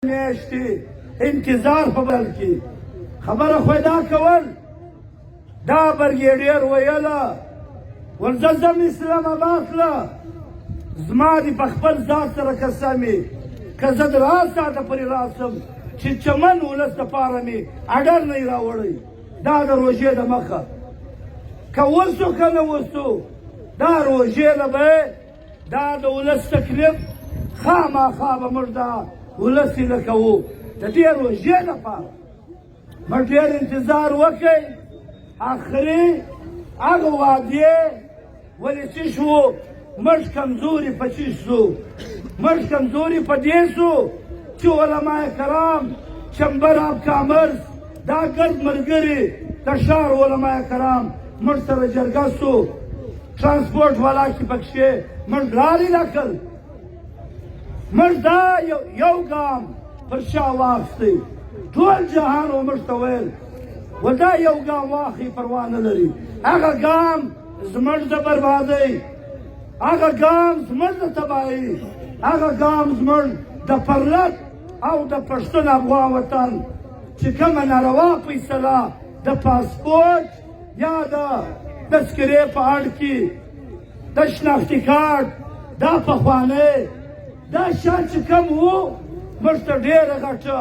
میاشتې انتظار په بل کې خبره خو دا کول دا برګیډیر ویله ورځه ځم اسلام آباد له زما دې په خپل ذات سره قسم وي که زه د راز ساعته پورې راسم چې چمن ولس دپاره مې اډر نه یې راوړی دا د روژې د مخه که وسو که نه وسو دا روژې له به دا د ولس تکلیف خامخا به موږ دا ولس هیله کوو د دې روژې لپاره موږ ډېر انتظار وکړئ آخري هغه وعدې ولې څه شو موږ کمزوري په څه شو موږ کمزوري په دې شو چې علما کرام چمبر آف کامرس دا ګرد ملګري د ښار علما کرام موږ سره جرګه شو ټرانسپورټ والا کې پکښې موږ لارې راکړل موږ دا یو ګام پر شا واخیستی ټول جهان و موږ ته ویل و دا یو ګام واخلي پروا نه لري هغه ګام زموږ د بربادۍ هغه ګام زموږ د تباهۍ هغه ګام زموږ د پرلت او د پښتون افغان وطن چې کومه ناروا فیصله د پاسپورټ یا د تذکرې په اړه کې د شناختي کارت دا پخوانی دا شان چې کوم وو موږ ته ډېره ګټه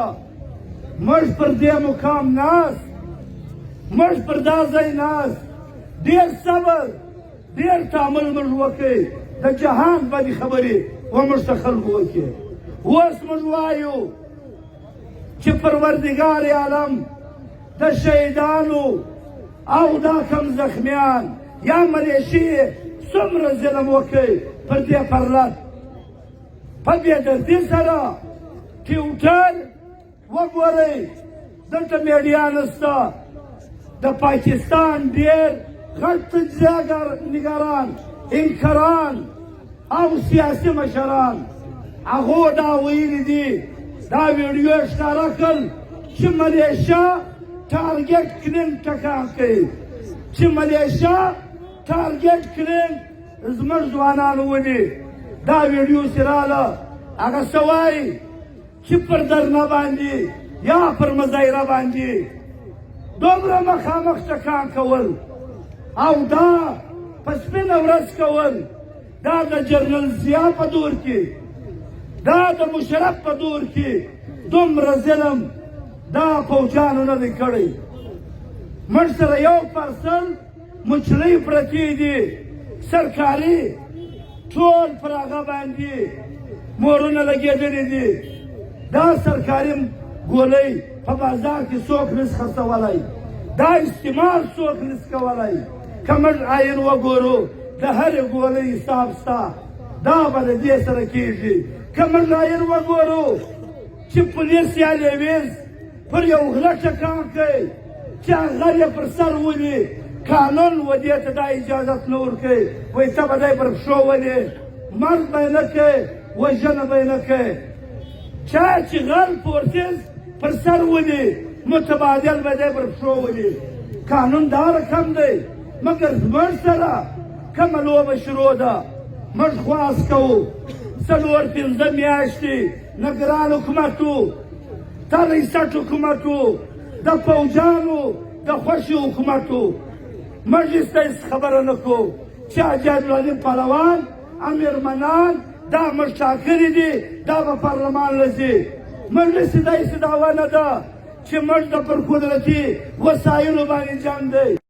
موږ پر دې مقام ناست موږ پر دا ځای ناست ډېر صبر ډېر تعامل موږ وکړئ د جهان بدې خبرې وموږ ته خلکو وکړي اوس موږ وایو چې پروردګار عالم د شهیدانو او دا کم زخمیان یا ملیشې څومره ظلم وکړي پر دې پرلت په بې دردي سره ټویټر وګورئ دلته میډیا نشته د پاکستان ډېر غټ تجزیه نګاران انکران او سیاسي مشران هغو دا ویلي دي دا ویډیو یې ښکاره کړل چې ملیشه ټارګېټ کړین ټکان کوي چې ملیشه ټارګېټ کړین زموږ ځوانان ونی دا ویډیو چې راله هغه څه وایي چې پر درنه باندې یا پر مظاهره باندې دومره مخامخ ټکان کول او دا په سپینه ورځ کول دا د جنرال ضیا په دور کې دا د مشرف په دور کې دومره ظلم دا پوجانو نه دی کړی موږ سره 1% مچلۍ پرتې دي سرکاري ټول پر هغه باندې مورونه لګېدلي دي دا سرکاري ګولۍ په بازار کې څوک نس خرڅولی دا استعمال څوک نس کولی که موږ عین وګورو د هرې ګولۍ حساب شته دا به د دې سره کېږي که موږ عین وګورو چې پولیس یا لیویز پر یو غله ټکان کوي چې هغه یې پر سر ولي قانون و دې ته دا اجازت نه ورکوي وایي ته به دی پر پښو ولې مرګ به یې نه کوي وژنه به یې نه کوي چا چې غل پورتیز پر سر ولي متبادل به دی پر پښو ولي قانون دا رقم دی مګر زموږ سره کومه لوبه شروع ده موږ خواست کوو 4-5 میاشتې نګران حکومت و تریسټ حکومت و د پوجانو د خوښې حکومت و موږ هېڅ خبره نه کوو چې حاجي العلیم پهلوان امیرمنان دا موږ ټاکلي دي دا به پارلمان له ځي موږ هسې داسې دعوه نه ده چې موږ د پر قدرتي وسایلو باندې جنګ دی